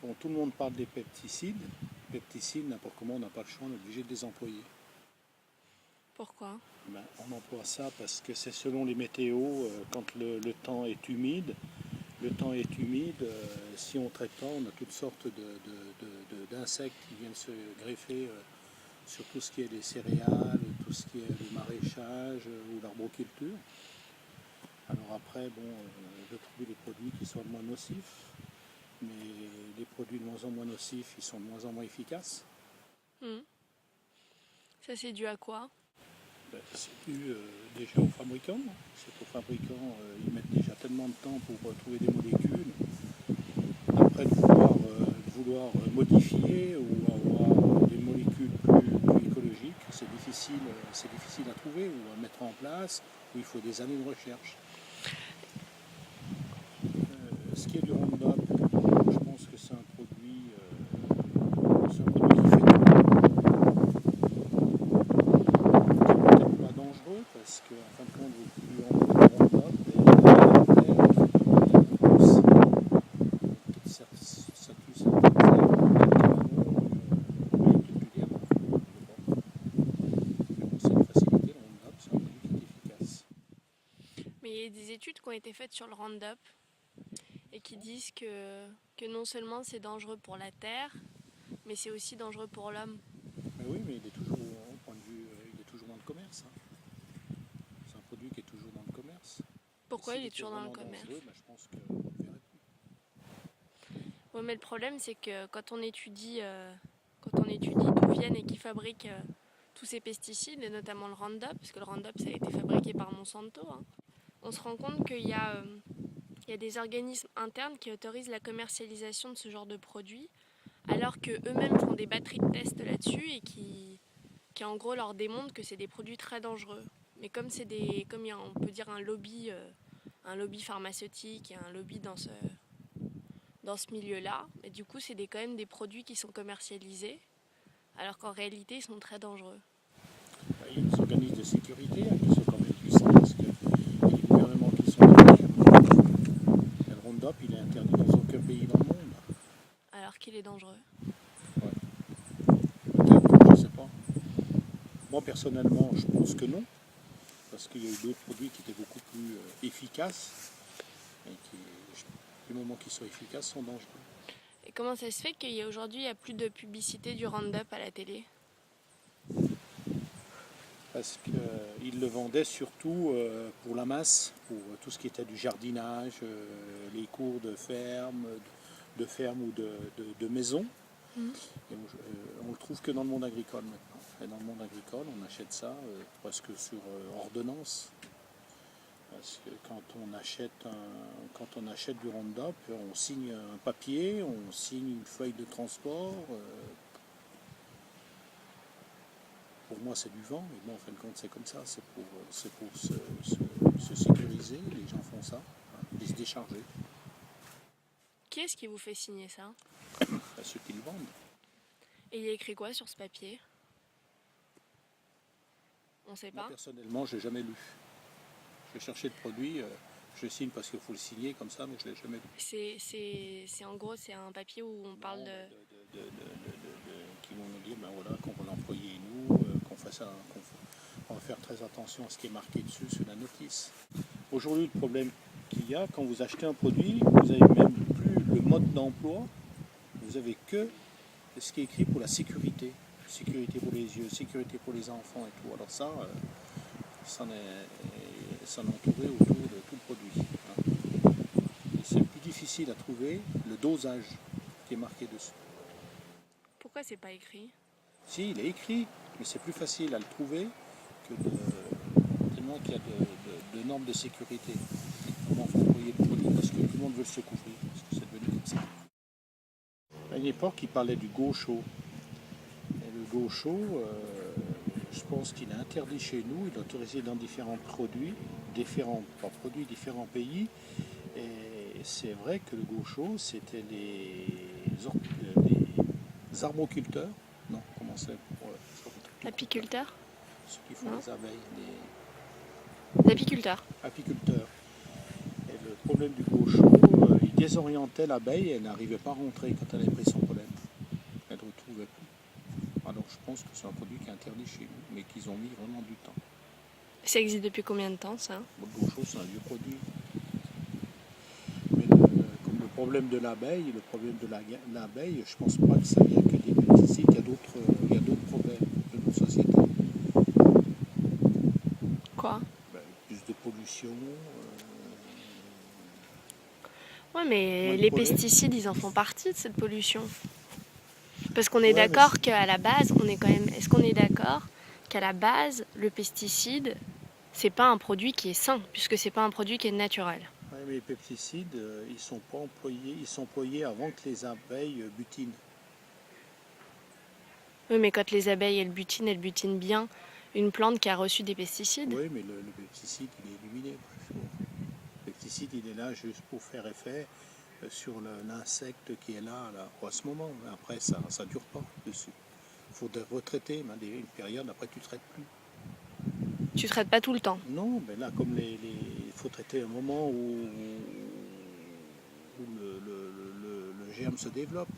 Bon, tout le monde parle des pesticides. Les pesticides, n'importe comment, on n'a pas le choix, on est obligé de les employer. Pourquoi? Ben, on emploie ça parce que c'est selon les météos, quand le temps est humide. Le temps est humide, si on ne traite pas, on a toutes sortes d'insectes qui viennent se greffer sur tout ce qui est les céréales, tout ce qui est le maraîchage ou l'arboriculture. Alors après, bon, je trouve des produits qui soient moins nocifs, mais les produits de moins en moins nocifs, ils sont de moins en moins efficaces. Ça, c'est dû à quoi? Ben, c'est dû déjà aux fabricants. C'est qu'aux fabricants, ils mettent déjà tellement de temps pour trouver des molécules. Après, de vouloir modifier ou avoir des molécules plus écologiques, c'est difficile à trouver ou à mettre en place, où il faut des années de recherche. Ce qui est du Roundup, je pense que c'est un produit qui fait peut-être pas dangereux, parce qu'en fin de compte, vous plus en Roundup et ça tue certaines c'est une facilité, le Roundup, c'est un produit qui est efficace. Mais il y a des études qui ont été faites sur le Roundup et qui disent que non seulement c'est dangereux pour la terre, mais c'est aussi dangereux pour l'homme. Mais oui, mais il est toujours, au point de vue, il est toujours dans le commerce. C'est un produit qui est toujours dans le commerce. Pourquoi S'il il est était toujours dans le vraiment commerce? dangereux, ben, je pense qu'on ne le verrait plus. Ouais, mais le problème, c'est que quand on étudie d'où viennent et qui fabriquent tous ces pesticides, et notamment le Roundup, parce que le Roundup, ça a été fabriqué par Monsanto, hein, on se rend compte qu'il y a des organismes internes qui autorisent la commercialisation de ce genre de produits, alors qu'eux-mêmes font des batteries de tests là-dessus et qui en gros leur démontrent que c'est des produits très dangereux. Mais comme comme il y a, on peut dire un lobby pharmaceutique et un lobby dans ce milieu-là, et du coup c'est quand même des produits qui sont commercialisés, alors qu'en réalité ils sont très dangereux. Il y a des organismes de sécurité qui sont quand même puissants parce qu'il y a des gouvernements qui sont derrière. Et le Roundup, il est interdit dans aucun pays dans le monde. Alors qu'il est dangereux. Ouais. Peut-être, je ne sais pas. Moi personnellement, je pense que non, parce qu'il y a eu d'autres produits qui étaient beaucoup plus efficaces et qui, du moment qu'ils sont efficaces, sont dangereux. Et comment ça se fait qu'aujourd'hui il n'y a plus de publicité du Roundup à la télé? Parce qu'ils le vendaient surtout pour la masse, pour tout ce qui était du jardinage, les cours de ferme ou de maison. Et on le trouve que dans le monde agricole maintenant. Et dans le monde agricole, on achète ça presque sur ordonnance. Parce que quand on achète du Roundup, on signe un papier, on signe une feuille de transport. Pour moi, c'est du vent, mais bon, en fin de compte, c'est comme ça. C'est pour se sécuriser. Les gens font ça, et se décharger. Qui est-ce qui vous fait signer ça? À ceux qui le vendent. Et il y a écrit quoi sur ce papier? On sait Moi, pas. personnellement, je l'ai jamais lu. Je cherchais le produit, je signe parce qu'il faut le signer comme ça, mais je ne l'ai jamais lu. C'est en gros, c'est un papier où on parle de... Qui vont nous dire, ben voilà, qu'on va l'employer nous, qu'on fait ça, qu'on va faire très attention à ce qui est marqué dessus sur la notice. Aujourd'hui, le problème qu'il y a, quand vous achetez un produit, vous n'avez même plus le mode d'emploi, vous avez que ce qui est écrit pour la sécurité. Sécurité pour les yeux, sécurité pour les enfants et tout. Alors ça est entouré autour de tout le produit. Et c'est plus difficile à trouver le dosage qui est marqué dessus. Pourquoi c'est pas écrit? Si, il est écrit, mais c'est plus facile à le trouver que tellement qu'il y a de normes de sécurité. Comment il faut employer le produit parce que tout le monde veut se couvrir, parce que c'est devenu comme ça. À une époque, il parlait du gaucho. Et le gaucho, je pense qu'il est interdit chez nous, il est autorisé dans différents pays. Et c'est vrai que le gaucho, c'était les arboriculteurs. Non, comment c'est pour Apiculteur? ceux qui font les abeilles, les apiculteurs. apiculteurs. Et le problème du gaucho, il désorientait l'abeille, elle n'arrivait pas à rentrer quand elle avait pris son pollen. Elle ne retrouvait plus. Alors je pense que c'est un produit qui est interdit chez nous, mais qu'ils ont mis vraiment du temps. Ça existe depuis combien de temps, ça? Beaucoup de choses, c'est un vieux produit. Mais comme le problème de l'abeille, l'abeille, je pense pas que ça vient que des pesticides, il y a d'autres problèmes de notre société. Quoi? Ben, plus de pollution. Ouais, mais Moins de les pollen. pesticides, ils en font partie de cette pollution. Parce qu'on est Ouais, mais d'accord qu'à la base, on est quand même. Est-ce qu'on est d'accord qu'à la base, le pesticide, c'est pas un produit qui est sain, puisque c'est pas un produit qui est naturel. ouais, mais les pesticides, ils sont pas employés, ils sont employés avant que les abeilles butinent. Oui, mais quand les abeilles, elles butinent bien une plante qui a reçu des pesticides. Oui, mais le pesticide, il est éliminé. Le pesticide, il est là juste pour faire effet sur l'insecte qui est là à ce moment. Après, ça ne dure pas dessus. Il faut retraiter, mais une période, après, tu ne traites plus. Tu traites pas tout le temps. Non, mais là, comme il faut traiter un moment où le germe se développe.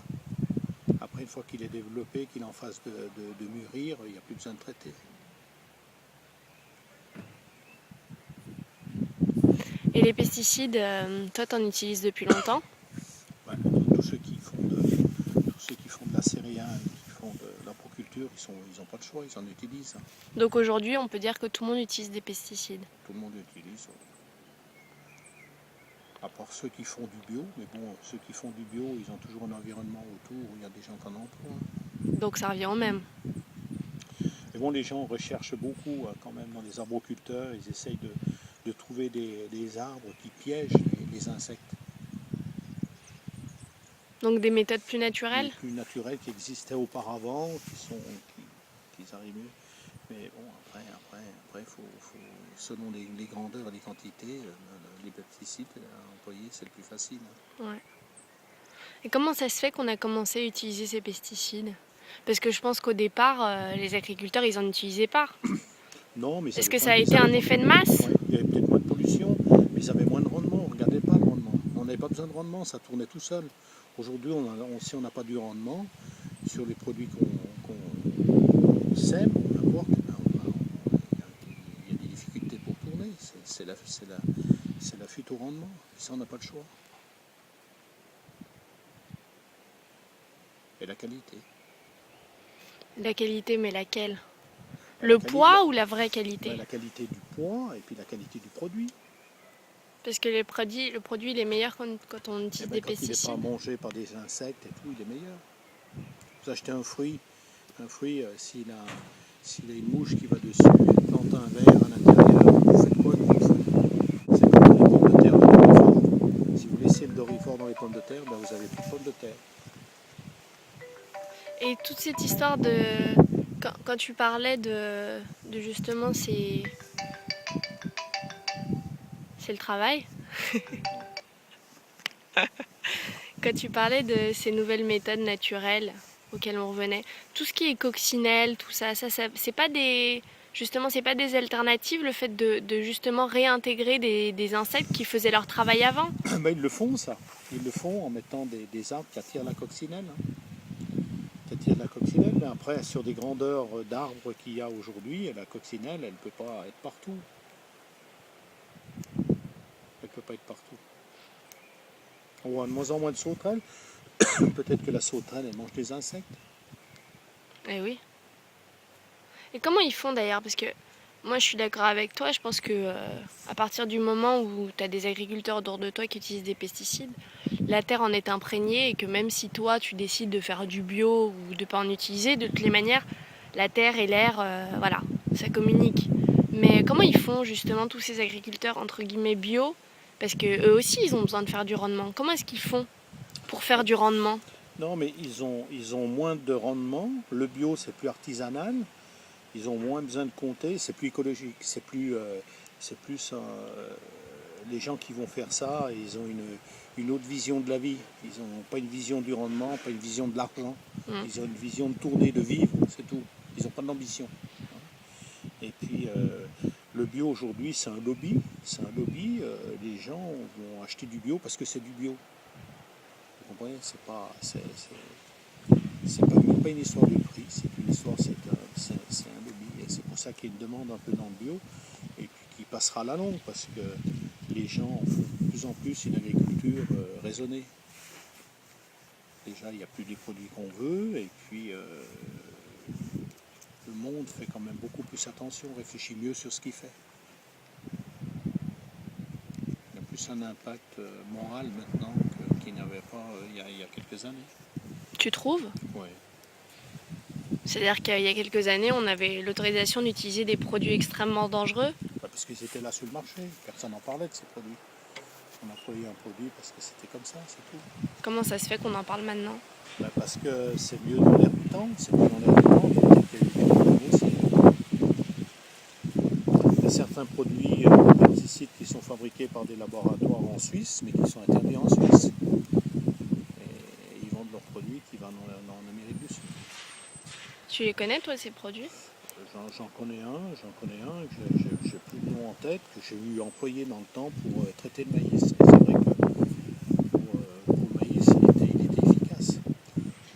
Après, une fois qu'il est développé, qu'il est en phase de mûrir, il n'y a plus besoin de traiter. Et les pesticides, toi, t'en utilises depuis longtemps? Ouais, tous ceux qui font de la céréale, qui font de l'apiculture, ils n'ont pas de choix, ils en utilisent. Hein. Donc aujourd'hui, on peut dire que tout le monde utilise des pesticides. Tout le monde utilise. À part ceux qui font du bio, mais bon, ceux qui font du bio, ils ont toujours un environnement autour où il y a des gens qui en ont emploi. Donc ça revient au même. Mais bon, les gens recherchent beaucoup quand même dans les arboriculteurs, ils essayent de trouver des arbres qui piègent les insectes. Donc des méthodes plus naturelles? Plus naturels qui existaient auparavant, qui arrivent mieux. Mais bon, après faut, selon les grandeurs et les quantités, les pesticides employés, c'est le plus facile. Ouais. Et comment ça se fait qu'on a commencé à utiliser ces pesticides? Parce que je pense qu'au départ, les agriculteurs, ils en utilisaient pas. Non, mais Est-ce que ça a été un effet de masse? Ouais, il y avait peut-être moins de pollution, mais ils avaient moins de rendement. On ne regardait pas le rendement. On n'avait pas besoin de rendement, ça tournait tout seul. Aujourd'hui, si on n'a pas du rendement sur les produits qu'on sème, n'importe, il y a des difficultés pour tourner. C'est la fuite au rendement. Ça, on n'a pas le choix. Et la qualité. La qualité, mais laquelle? La Le qualité, poids ou la vraie qualité? la qualité du poids et puis la qualité du produit. Parce que le produit il est meilleur quand on utilise des Quand il n'est pesticides. pas mangé par des insectes et tout, il est meilleur. Vous achetez un fruit, s'il a une mouche qui va dessus, il plante un verre à l'intérieur, vous faites quoi avec le fruit? C'est comme les pommes de terre de Dorifort. Si vous laissez le Dorifort dans les pommes de terre, ben vous n'avez plus de pommes de terre. Et toute cette histoire de... Quand tu parlais de justement c'est le travail. Quand tu parlais de ces nouvelles méthodes naturelles auxquelles on revenait, tout ce qui est coccinelle, tout ça c'est pas des... Justement, c'est pas des alternatives, le fait de justement réintégrer des insectes qui faisaient leur travail avant? Ben, ils le font ça. Ils le font en mettant des arbres qui attirent la coccinelle. La coccinelle, mais après, sur des grandeurs d'arbres qu'il y a aujourd'hui, la coccinelle, elle ne peut pas être partout. Elle ne peut pas être partout. On voit de moins en moins de sauterelles. Peut-être que la sauterelle, elle mange des insectes. Eh oui. Et comment ils font d'ailleurs? Parce que moi je suis d'accord avec toi, je pense que à partir du moment où tu as des agriculteurs autour de toi qui utilisent des pesticides, la terre en est imprégnée et que même si toi tu décides de faire du bio ou de ne pas en utiliser, de toutes les manières, la terre et l'air, voilà, ça communique. Mais comment ils font justement tous ces agriculteurs entre guillemets bio? Parce que eux aussi ils ont besoin de faire du rendement. Comment est-ce qu'ils font pour faire du rendement? Non, mais ils ont moins de rendement. Le bio, c'est plus artisanal. Ils ont moins besoin de compter. C'est plus écologique. C'est plus les gens qui vont faire ça, ils ont une autre vision de la vie. Ils n'ont pas une vision du rendement, pas une vision de l'argent. Ils ont une vision de tourner, de vivre, c'est tout. Ils n'ont pas d'ambition. Et puis, le bio aujourd'hui, c'est un lobby. C'est un lobby. Les gens vont acheter du bio parce que c'est du bio. comprenez, c'est pas une histoire de prix, c'est une histoire, c'est un hobby. Et c'est pour ça qu'il y a une demande un peu dans le bio et puis qui passera à la longue parce que les gens font de plus en plus une agriculture raisonnée. Déjà, il n'y a plus les produits qu'on veut et puis le monde fait quand même beaucoup plus attention, réfléchit mieux sur ce qu'il fait. Il y a plus un impact moral maintenant qu'il n'y avait pas il y a quelques années. Tu trouves? Ouais. C'est-à-dire qu'il y a quelques années, on avait l'autorisation d'utiliser des produits extrêmement dangereux. Parce qu'ils étaient là sur le marché, personne n'en parlait de ces produits. On a produit un produit parce que c'était comme ça, c'est tout. Comment ça se fait qu'on en parle maintenant? Parce que c'est mieux dans l'air du temps, c'est mieux dans l'air du temps. Il y a certains produits pesticides qui sont fabriqués par des laboratoires en Suisse, mais qui sont interdits en Suisse. Et ils vendent leurs produits qui vont en Amérique du Sud. Tu les connais, toi, ces produits? J'en connais un, que j'ai plus le nom en tête, que j'ai eu employé dans le temps pour traiter le maïs. Et c'est vrai que pour le maïs, il était efficace.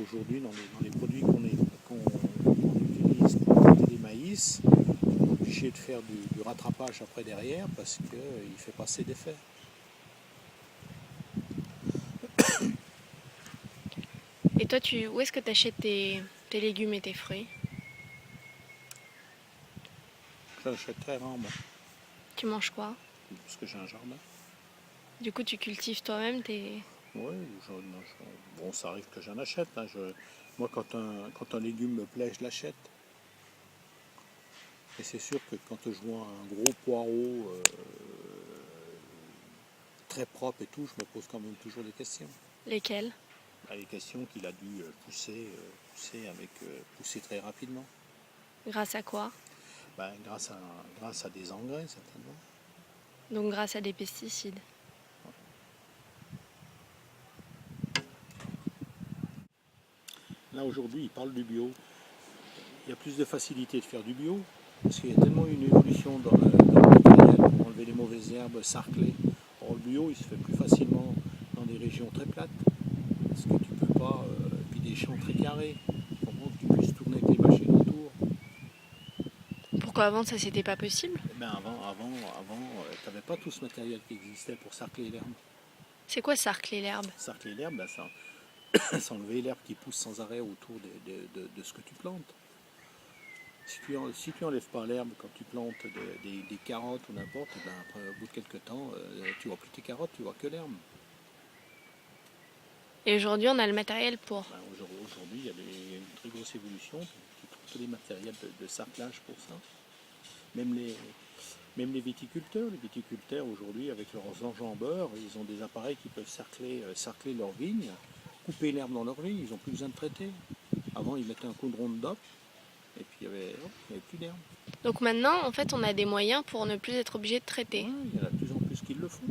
Aujourd'hui, dans les produits qu'on utilise pour traiter les maïs, on est obligé de faire du rattrapage après derrière parce qu'il fait pas assez d'effet. Et toi, où est-ce que tu achètes tes légumes et tes fruits? J'achète très rarement Tu manges quoi? parce que j'ai un jardin. Du coup, tu cultives toi-même tes... Oui, bon, ça arrive que j'en achète. Hein. Moi, quand un légume me plaît, je l'achète. Et c'est sûr que quand je vois un gros poireau très propre et tout, je me pose quand même toujours des questions. Lesquels? Les questions qu'il a dû pousser très rapidement. Grâce à quoi? Grâce à des engrais, certainement. Donc grâce à des pesticides. Là, aujourd'hui, il parle du bio. Il y a plus de facilité de faire du bio, parce qu'il y a tellement une évolution dans le matériel pour enlever les mauvaises herbes sarclées. Or, le bio, il se fait plus facilement dans des régions très plates, parce que tu peux pas, puis des champs très carrés, pour que tu puisses tourner avec les machines autour. Pourquoi avant ça c'était pas possible? Eh ben avant tu n'avais pas tout ce matériel qui existait pour sarcler l'herbe. C'est quoi sarcler l'herbe? Sarcler l'herbe, c'est enlever l'herbe qui pousse sans arrêt autour de ce que tu plantes. Si tu n'enlèves pas l'herbe quand tu plantes des carottes ou n'importe, ben après, au bout de quelques temps, tu vois plus tes carottes, tu vois que l'herbe. Et aujourd'hui on a le matériel pour. Ben, aujourd'hui, il y a une très grosse évolution. Tu trouves tous les matériels de sarclage pour ça. Même les viticulteurs aujourd'hui, avec leurs enjambeurs, ils ont des appareils qui peuvent sarcler leurs vignes, couper l'herbe dans leurs vignes, ils n'ont plus besoin de traiter. Avant, ils mettaient un coup de Roundup, et puis il n'y avait plus d'herbe. Donc maintenant, en fait, on a des moyens pour ne plus être obligé de traiter. Ouais, il y en a de plus en plus qui le font.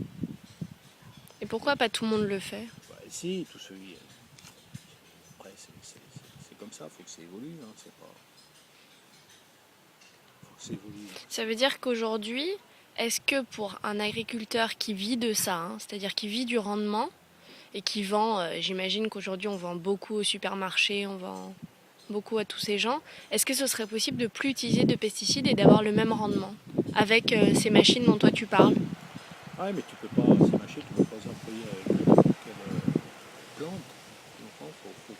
Et pourquoi pas tout le monde le fait? Si, tout celui. Après, c'est comme ça, il faut que ça évolue. Hein, c'est pas... faut que ça évolue. Ça veut dire qu'aujourd'hui, est-ce que pour un agriculteur qui vit de ça, hein, c'est-à-dire qui vit du rendement et qui vend, j'imagine qu'aujourd'hui on vend beaucoup au supermarché, on vend beaucoup à tous ces gens, est-ce que ce serait possible de plus utiliser de pesticides et d'avoir le même rendement avec ces machines dont toi tu parles? Ah mais tu peux pas, ces machines, tu peux pas les employer avec n'importe quelle plante. Donc, faut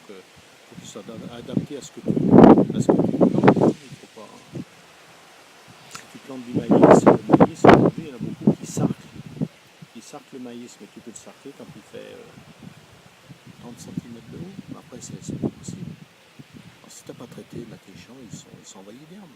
qu'ils soient adaptés à ce que tu plantes. Il faut pas... Si tu plantes du maïs, aujourd'hui, il y en a beaucoup qui sarclent. Ils sarclent le maïs, mais tu peux le sarcler quand il fait 30 cm de haut. Après, c'est pas possible. Alors, si tu n'as pas traité, tes champs, ils sont envahis d'herbe.